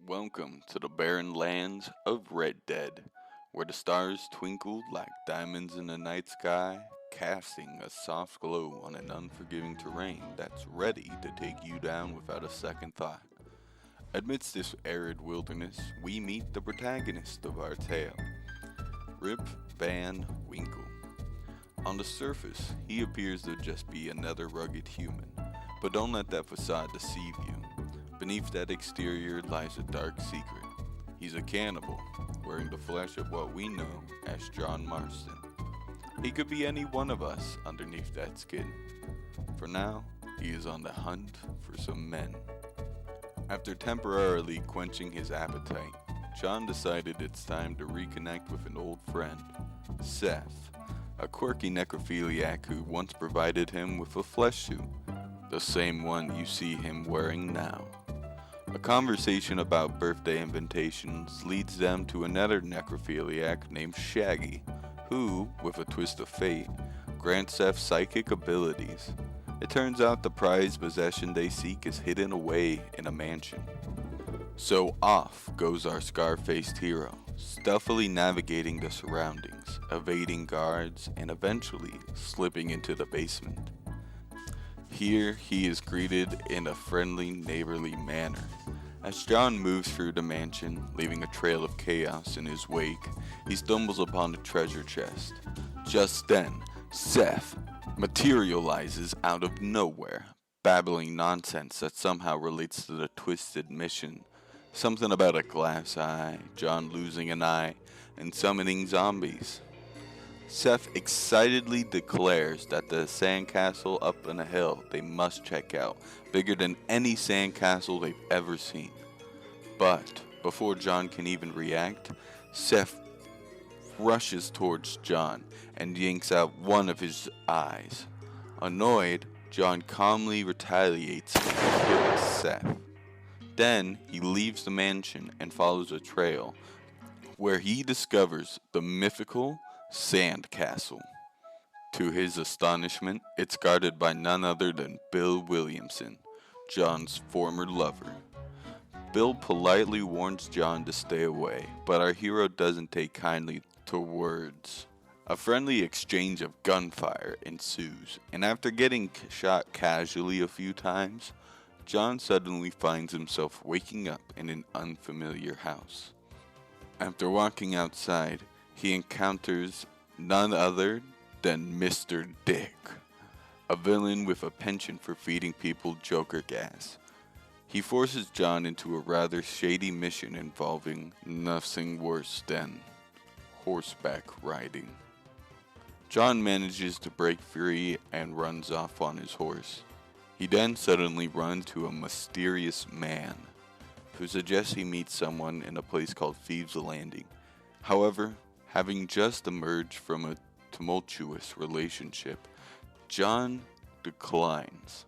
Welcome to the barren lands of Red Dead, where the stars twinkle like diamonds in the night sky, casting a soft glow on an unforgiving terrain that's ready to take you down without a second thought. Amidst this arid wilderness, we meet the protagonist of our tale, Rip Van Winkle. On the surface, he appears to just be another rugged human, but don't let that facade deceive you. Beneath that exterior lies a dark secret. He's a cannibal, wearing the flesh of what we know as John Marston. He could be any one of us underneath that skin. For now, he is on the hunt for some men. After temporarily quenching his appetite, John decided it's time to reconnect with an old friend, Seth, a quirky necrophiliac who once provided him with a flesh suit, the same one you see him wearing now. A conversation about birthday invitations leads them to another necrophiliac named Shaggy, who, with a twist of fate, grants Seth psychic abilities. It turns out the prized possession they seek is hidden away in a mansion. So off goes our scar-faced hero, stealthily navigating the surroundings, evading guards, and eventually slipping into the basement. Here, he is greeted in a friendly, neighborly manner. As John moves through the mansion, leaving a trail of chaos in his wake, he stumbles upon a treasure chest. Just then, Seth materializes out of nowhere, babbling nonsense that somehow relates to the twisted mission. Something about a glass eye, John losing an eye, and summoning zombies. Seth excitedly declares that the sandcastle up on a hill they must check out, bigger than any sandcastle they've ever seen. But before John can even react, Seth rushes towards John and yanks out one of his eyes. Annoyed, John calmly retaliates and kills Seth. Then he leaves the mansion and follows a trail, where he discovers the mythical Sand Castle. To his astonishment, it's guarded by none other than Bill Williamson, John's former lover. Bill politely warns John to stay away, but our hero doesn't take kindly to words. A friendly exchange of gunfire ensues, and after getting shot casually a few times, John suddenly finds himself waking up in an unfamiliar house. After walking outside, he encounters none other than Mr. Dick, a villain with a penchant for feeding people Joker gas. He forces John into a rather shady mission involving nothing worse than horseback riding. John manages to break free and runs off on his horse. He then suddenly runs to a mysterious man who suggests he meets someone in a place called Thieves' Landing. However, having just emerged from a tumultuous relationship, John declines.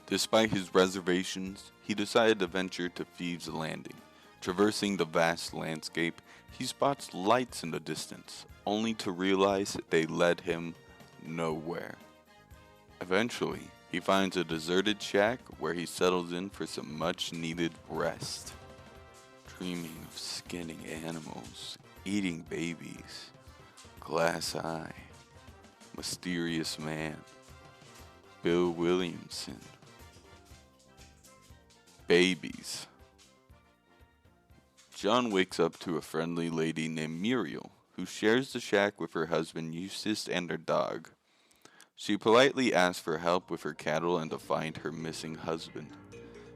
Despite his reservations, he decided to venture to Thieves' Landing. Traversing the vast landscape, he spots lights in the distance, only to realize they led him nowhere. Eventually, he finds a deserted shack where he settles in for some much-needed rest. Dreaming of skinning animals, eating babies, glass eye, mysterious man, Bill Williamson, babies. John wakes up to a friendly lady named Muriel, who shares the shack with her husband Eustace and their dog. She politely asks for help with her cattle and to find her missing husband.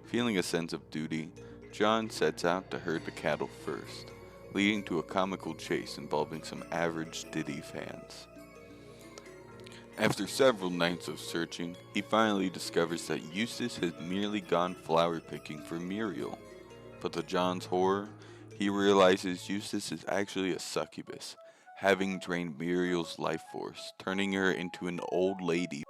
Feeling a sense of duty, John sets out to herd the cattle first, leading to a comical chase involving some average Diddy fans. After several nights of searching, he finally discovers that Eustace has merely gone flower picking for Muriel. But to John's horror, he realizes Eustace is actually a succubus, having drained Muriel's life force, turning her into an old lady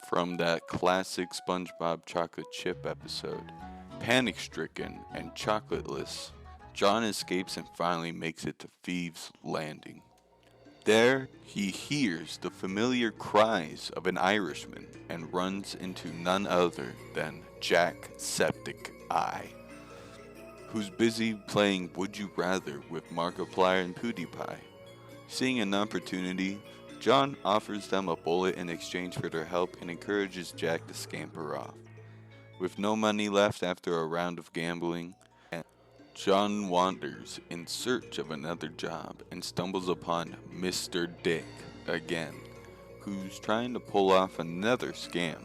from that classic SpongeBob chocolate chip episode. Panic-stricken and chocolateless, John escapes and finally makes it to Thieves' Landing. There he hears the familiar cries of an Irishman and runs into none other than Jack Septic Eye, who's busy playing Would You Rather with Markiplier and PewDiePie. Seeing an opportunity, John offers them a bullet in exchange for their help and encourages Jack to scamper off. With no money left after a round of gambling, John wanders in search of another job and stumbles upon Mr. Dick again, who's trying to pull off another scam.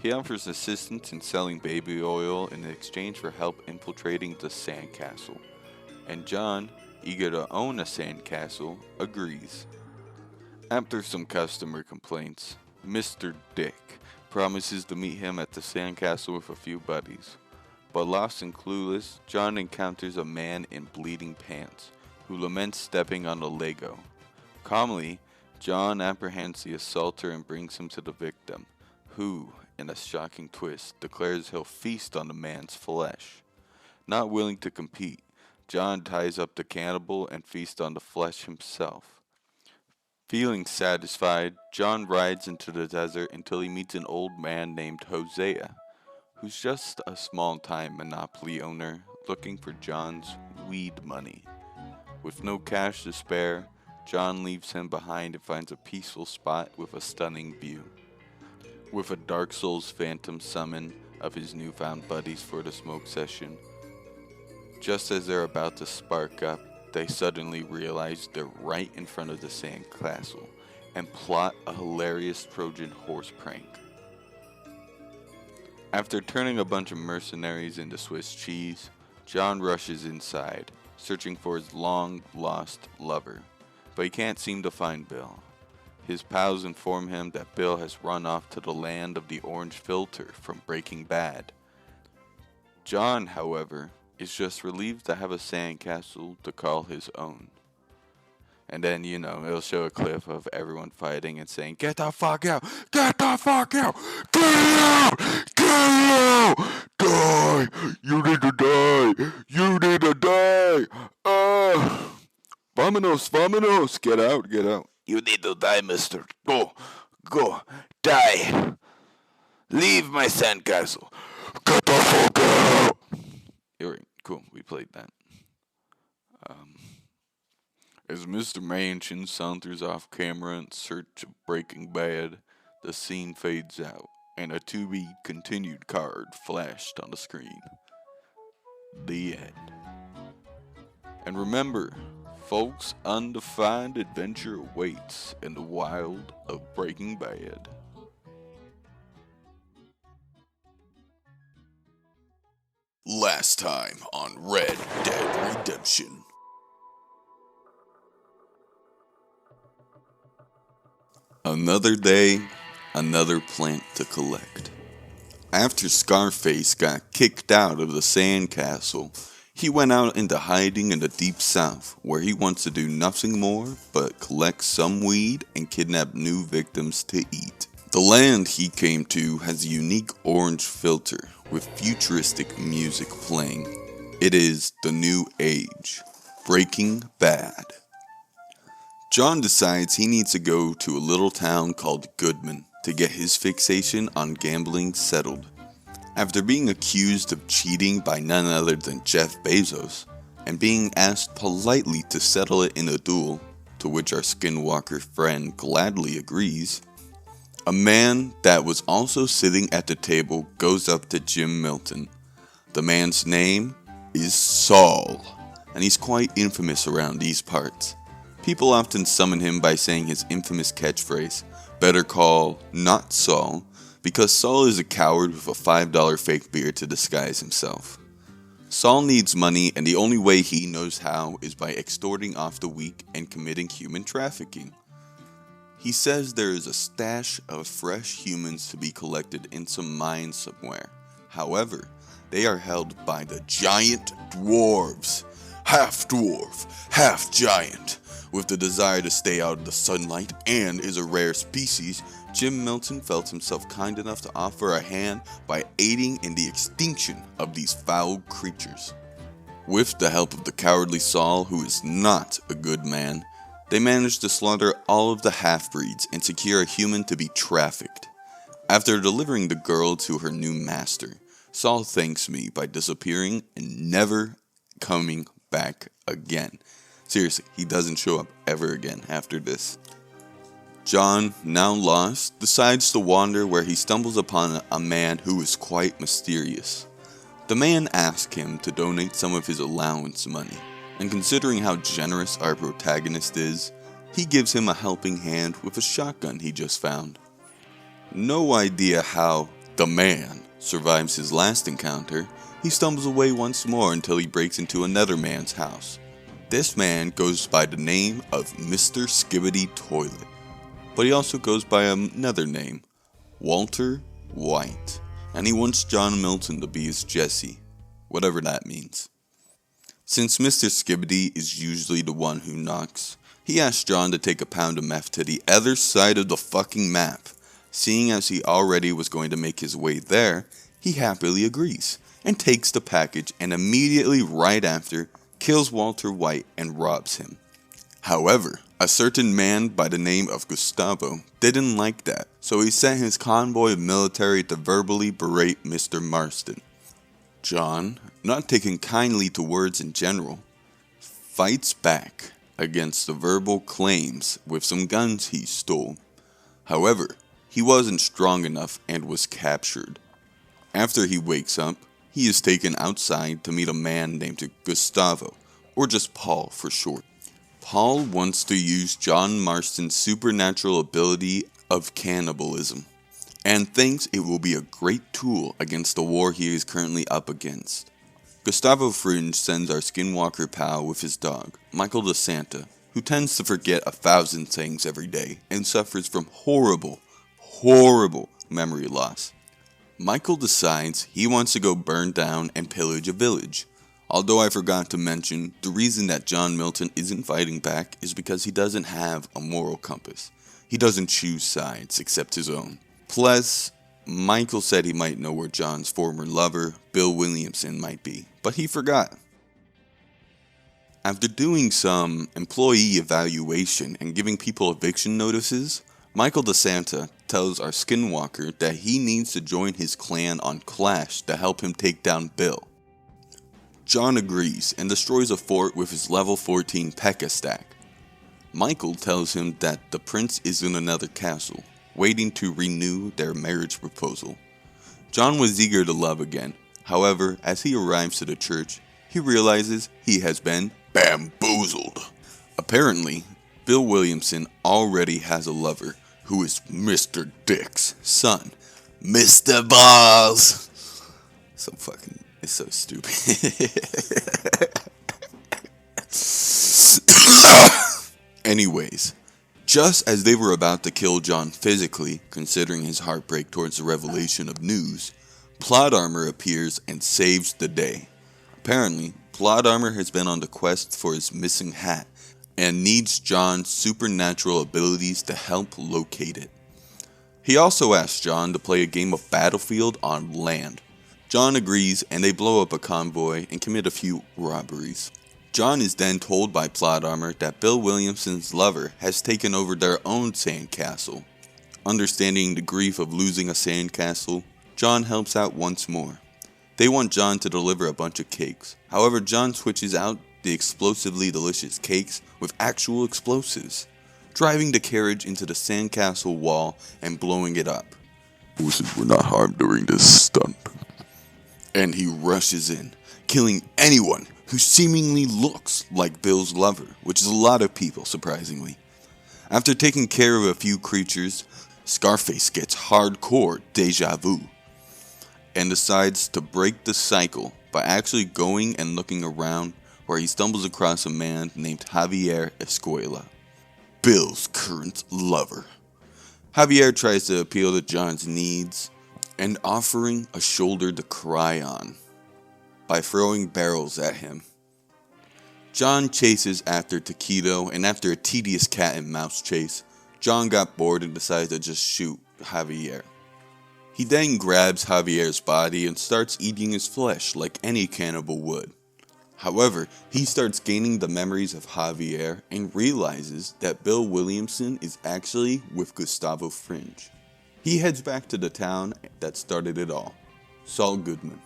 He offers assistance in selling baby oil in exchange for help infiltrating the sandcastle, and John, eager to own a sandcastle, agrees. After some customer complaints, Mr. Dick promises to meet him at the sandcastle with a few buddies. But lost and clueless, John encounters a man in bleeding pants, who laments stepping on a Lego. Calmly, John apprehends the assaulter and brings him to the victim, who, in a shocking twist, declares he'll feast on the man's flesh. Not willing to compete, John ties up the cannibal and feasts on the flesh himself. Feeling satisfied, John rides into the desert until he meets an old man named Hosea, who's just a small-time Monopoly owner looking for John's weed money. With no cash to spare, John leaves him behind and finds a peaceful spot with a stunning view. With a Dark Souls phantom summon of his newfound buddies for the smoke session, just as they're about to spark up, they suddenly realize they're right in front of the sandcastle and plot a hilarious Trojan horse prank. After turning a bunch of mercenaries into Swiss cheese, John rushes inside, searching for his long-lost lover, but he can't seem to find Bill. His pals inform him that Bill has run off to the land of the orange filter from Breaking Bad. John, however, is just relieved to have a sandcastle to call his own. And then, it'll show a clip of everyone fighting and saying, "Get the fuck out! Get the fuck out! Get out! Get out! Die! You need to die! You need to die! Vamonos! Vamonos! Get out! Get out! You need to die, mister! Go! Go! Die! Leave my sandcastle! Get the fuck out!" Alright, cool. We played that. As Mr. Manchin saunters off camera in search of Breaking Bad, the scene fades out, and a to-be-continued card flashed on the screen. The end. And remember, folks, undefined adventure awaits in the wild of Breaking Bad. Last time on Red Dead Redemption. Another day, another plant to collect. After Scarface got kicked out of the sandcastle, he went out into hiding in the deep south, where he wants to do nothing more but collect some weed and kidnap new victims to eat. The land he came to has a unique orange filter with futuristic music playing. It is the new age, Breaking Bad. John decides he needs to go to a little town called Goodman to get his fixation on gambling settled. After being accused of cheating by none other than Jeff Bezos, and being asked politely to settle it in a duel, to which our skinwalker friend gladly agrees, a man that was also sitting at the table goes up to Jim Milton. The man's name is Saul, and he's quite infamous around these parts. People often summon him by saying his infamous catchphrase, "Better call not Saul," because Saul is a coward with a $5 fake beer to disguise himself. Saul needs money, and the only way he knows how is by extorting off the weak and committing human trafficking. He says there is a stash of fresh humans to be collected in some mine somewhere. However, they are held by the giant dwarves, half dwarf, half giant. With the desire to stay out of the sunlight and is a rare species, Jim Milton felt himself kind enough to offer a hand by aiding in the extinction of these foul creatures. With the help of the cowardly Saul, who is not a good man, They manage to slaughter all of the half-breeds and secure a human to be trafficked. After delivering the girl to her new master, Saul thanks me by disappearing and never coming back again. Seriously, he doesn't show up ever again after this. John, now lost, decides to wander where he stumbles upon a man who is quite mysterious. The man asks him to donate some of his allowance money, and considering how generous our protagonist is, he gives him a helping hand with a shotgun he just found. No idea how the man survives his last encounter, he stumbles away once more until he breaks into another man's house. This man goes by the name of Mr. Skibbity Toilet, but he also goes by another name, Walter White, and he wants John Milton to be his Jesse, whatever that means. Since Mr. Skibbity is usually the one who knocks, he asks John to take a pound of meth to the other side of the fucking map. Seeing as he already was going to make his way there, he happily agrees, and takes the package and immediately right after, kills Walter White and robs him. However, a certain man by the name of Gustavo didn't like that, so he sent his convoy of military to verbally berate Mr. Marston. John, not taking kindly to words in general, fights back against the verbal claims with some guns he stole. However, he wasn't strong enough and was captured. After he wakes up, he is taken outside to meet a man named Gustavo, or just Paul for short. Paul wants to use John Marston's supernatural ability of cannibalism, and thinks it will be a great tool against the war he is currently up against. Gustavo Fringe sends our skinwalker pal with his dog, Michael DeSanta, who tends to forget 1,000 things every day and suffers from horrible memory loss. Michael decides he wants to go burn down and pillage a village. Although I forgot to mention, the reason that John Milton isn't fighting back is because he doesn't have a moral compass. He doesn't choose sides except his own. Plus, Michael said he might know where John's former lover, Bill Williamson, might be, but he forgot. After doing some employee evaluation and giving people eviction notices, Michael DeSanta tells our skinwalker that he needs to join his clan on Clash to help him take down Bill. John agrees and destroys a fort with his level 14 P.E.K.K.A. stack. Michael tells him that the prince is in another castle, waiting to renew their marriage proposal. John was eager to love again. However, as he arrives to the church, he realizes he has been bamboozled. Apparently, Bill Williamson already has a lover who is Mr. Dick's son, Mr. Balls. It's so stupid. Anyways, just as they were about to kill John physically, considering his heartbreak towards the revelation of news, Plot Armor appears and saves the day. Apparently, Plot Armor has been on the quest for his missing hat and needs John's supernatural abilities to help locate it. He also asks John to play a game of Battlefield on land. John agrees and they blow up a convoy and commit a few robberies. John is then told by Plot Armor that Bill Williamson's lover has taken over their own sandcastle. Understanding the grief of losing a sandcastle, John helps out once more. They want John to deliver a bunch of cakes. However, John switches out the explosively delicious cakes with actual explosives, driving the carriage into the sandcastle wall and blowing it up. Horses were not harmed during this stunt. And he rushes in, killing anyone who seemingly looks like Bill's lover, which is a lot of people, surprisingly. After taking care of a few creatures, Scarface gets hardcore deja vu and decides to break the cycle by actually going and looking around, where he stumbles across a man named Javier Escuela, Bill's current lover. Javier tries to appeal to John's needs and offering a shoulder to cry on by throwing barrels at him. John chases after Taquito, and after a tedious cat and mouse chase, John got bored and decided to just shoot Javier. He then grabs Javier's body and starts eating his flesh like any cannibal would. However, he starts gaining the memories of Javier and realizes that Bill Williamson is actually with Gustavo Fringe. He heads back to the town that started it all, Saul Goodman.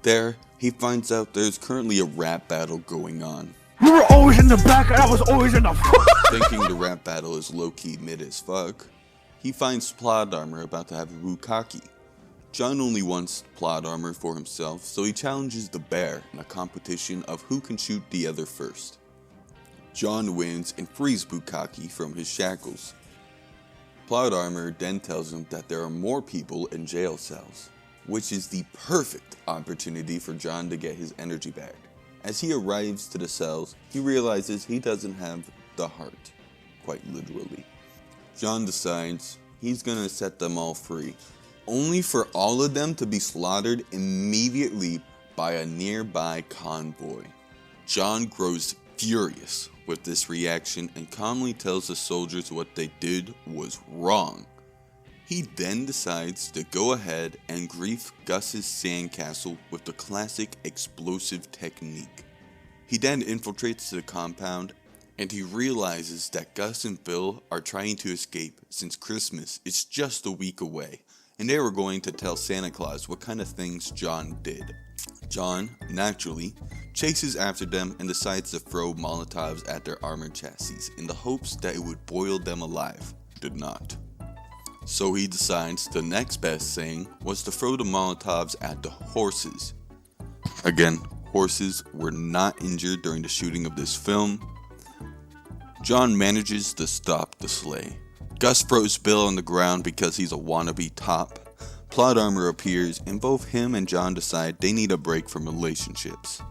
There, he finds out there's currently a rap battle going on. You were always in the back and I was always in the front. Thinking the rap battle is low-key mid as fuck, he finds plot armor about to have a bukkake. John only wants plot armor for himself, so he challenges the bear in a competition of who can shoot the other first. John wins and frees Bukkake from his shackles. Plot armor then tells him that there are more people in jail cells, which is the perfect opportunity for John to get his energy back. As he arrives to the cells, he realizes he doesn't have the heart, quite literally. John decides he's gonna set them all free, only for all of them to be slaughtered immediately by a nearby convoy. John grows furious with this reaction and calmly tells the soldiers what they did was wrong. He then decides to go ahead and grief Gus's sandcastle with the classic explosive technique. He then infiltrates the compound and he realizes that Gus and Phil are trying to escape since Christmas is just a week away, and they were going to tell Santa Claus what kind of things John did. John, naturally, chases after them and decides to throw Molotovs at their armored chassis in the hopes that it would boil them alive. Did not. So he decides the next best thing was to throw the Molotovs at the horses. Again, horses were not injured during the shooting of this film. John manages to stop the sleigh. Gus throws Bill on the ground because he's a wannabe top. Plot armor appears and both him and John decide they need a break from relationships.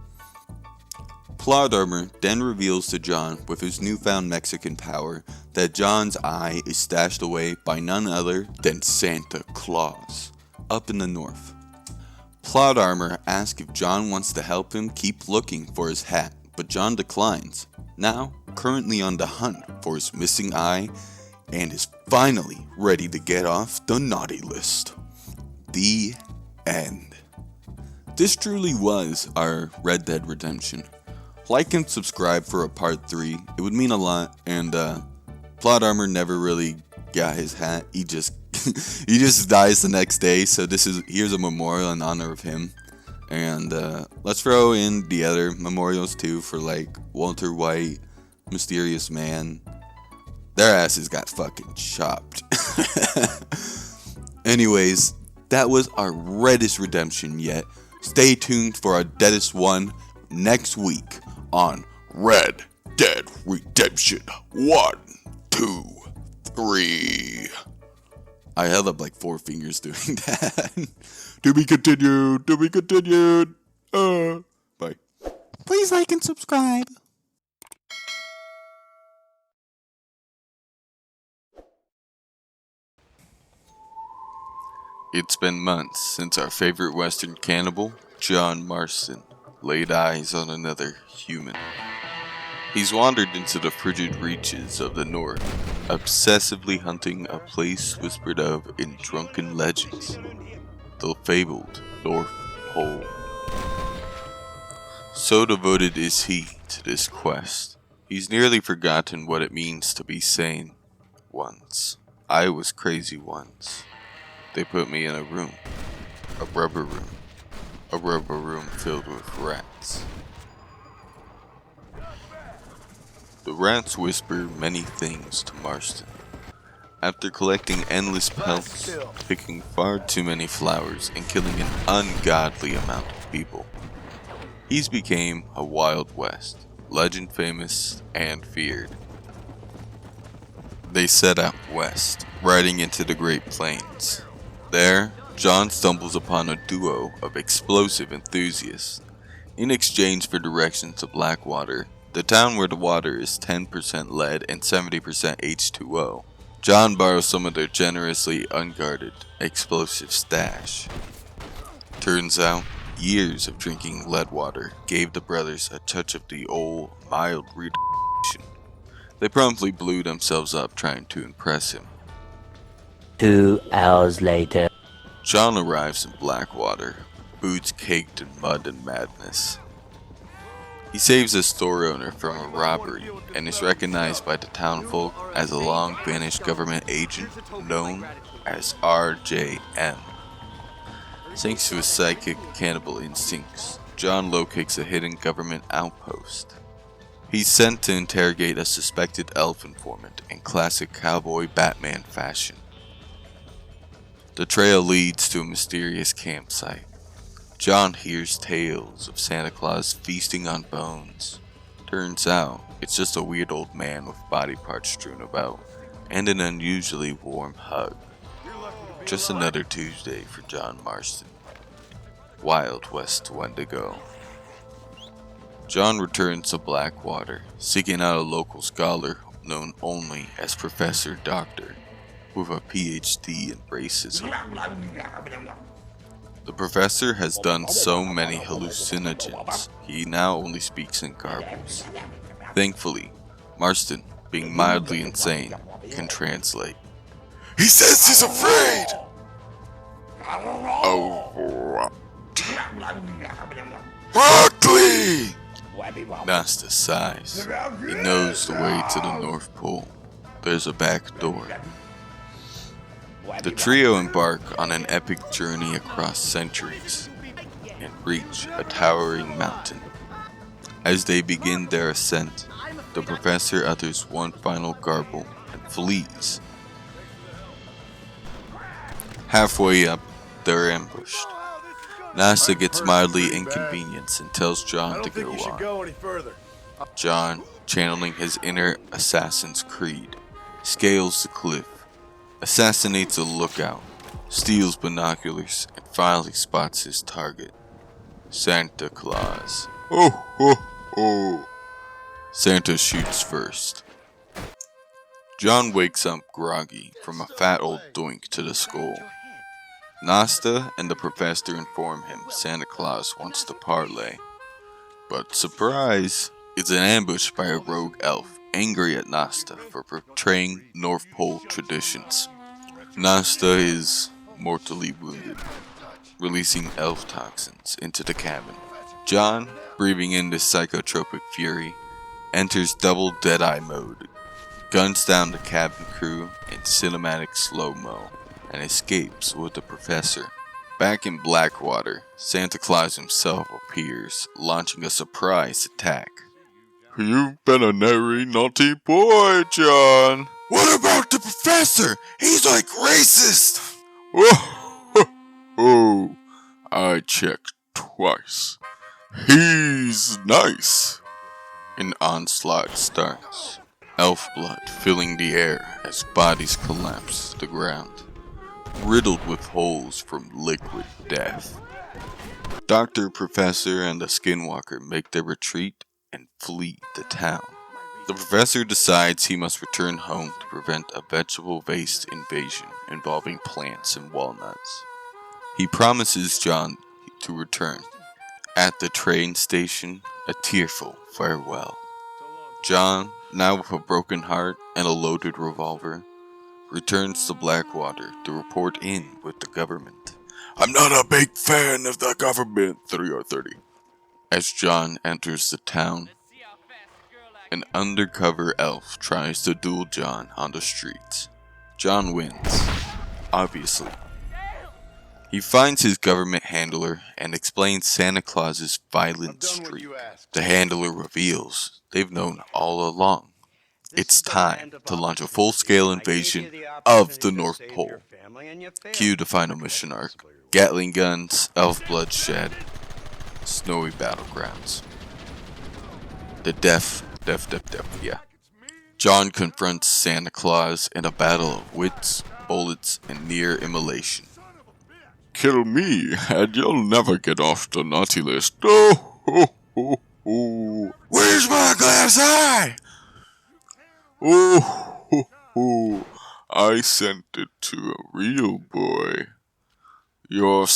Plot armor then reveals to John with his newfound Mexican power that John's eye is stashed away by none other than Santa Claus, up in the north. Plot armor asks if John wants to help him keep looking for his hat, but John declines, now currently on the hunt for his missing eye and is finally ready to get off the naughty list. The end. This truly was our Red Dead Redemption. Like and subscribe for a part 3, it would mean a lot, and Plot armor never really got his hat, he just he just dies the next day, so here's a memorial in honor of him. And let's throw in the other memorials too for like Walter White, Mysterious Man. Their asses got fucking chopped. Anyways, that was our reddest redemption yet. Stay tuned for our deadest one next week on Red Dead Redemption 1, 2, 3. I held up like 4 fingers doing that. To be continued. To be continued. Bye. Please like and subscribe. It's been months since our favorite Western cannibal, John Marston, laid eyes on another human. He's wandered into the frigid reaches of the north, obsessively hunting a place whispered of in drunken legends, the fabled North Pole. So devoted is he to this quest, he's nearly forgotten what it means to be sane. Once, I was crazy once. They put me in a room, a rubber room filled with rats. The rats whisper many things to Marston. After collecting endless pelts, picking far too many flowers, and killing an ungodly amount of people, he's became a Wild West, legend famous and feared. They set out west, riding into the Great Plains. There, John stumbles upon a duo of explosive enthusiasts. In exchange for directions to Blackwater, the town where the water is 10% lead and 70% H2O, John borrows some of their generously unguarded explosive stash. Turns out, years of drinking lead water gave the brothers a touch of the old mild retardation. They promptly blew themselves up trying to impress him. 2 hours later, John arrives in Blackwater, boots caked in mud and madness. He saves a store owner from a robbery and is recognized by the townfolk as a long-vanished government agent known as RJM. Thanks to his psychic cannibal instincts, John locates a hidden government outpost. He's sent to interrogate a suspected elf informant in classic cowboy Batman fashion. The trail leads to a mysterious campsite. John hears tales of Santa Claus feasting on bones. Turns out, it's just a weird old man with body parts strewn about, and an unusually warm hug. Just another Tuesday for John Marston. Wild West Wendigo. John returns to Blackwater, seeking out a local scholar known only as Professor Doctor, with a PhD in racism. The professor has done so many hallucinogens, he now only speaks in garbles. Thankfully, Marston, being mildly insane, can translate. He says he's afraid! Oh, broccoli! Nasta sighs. He knows the way to the North Pole. There's a back door. The trio embark on an epic journey across centuries and reach a towering mountain. As they begin their ascent, the professor utters one final garble and flees. Halfway up, they're ambushed. Nasta gets mildly inconvenienced and tells John to go on. John, channeling his inner assassin's creed, scales the cliff, assassinates a lookout, steals binoculars, and finally spots his target. Santa Claus. Oh, ho, ho. Santa shoots first. John wakes up groggy from a fat old doink to the skull. Nasta and the professor inform him Santa Claus wants to parlay. But surprise, it's an ambush by a rogue elf, angry at Nasta for betraying North Pole traditions. Nasta is mortally wounded, releasing elf toxins into the cabin. John, breathing in this psychotropic fury, enters double Deadeye mode, guns down the cabin crew in cinematic slow-mo, and escapes with the professor. Back in Blackwater, Santa Claus himself appears, launching a surprise attack. You've been a very naughty boy, John. What about the professor? He's like racist! Oh, I checked twice. He's nice. An onslaught starts. Elf blood filling the air as bodies collapse to the ground, riddled with holes from liquid death. Doctor, Professor, and the Skinwalker make their retreat and flee the town. The professor decides he must return home to prevent a vegetable waste invasion involving plants and walnuts. He promises John to return. At the train station, a tearful farewell. John, now with a broken heart and a loaded revolver, returns to Blackwater to report in with the government. I'm not a big fan of the government, 330. As John enters the town, an undercover elf tries to duel John on the streets. John wins, obviously. He finds his government handler and explains Santa Claus's violent streak. The handler reveals they've known all along. It's time to launch a full-scale invasion of the North Pole. Cue the final mission arc. Gatling guns, elf bloodshed, snowy battlegrounds. The death, yeah. John confronts Santa Claus in a battle of wits, bullets, and near immolation. Kill me, and you'll never get off the naughty list. Oh, ho, ho, ho. Where's my glass eye? Oh, ho, ho. I sent it to a real boy. You're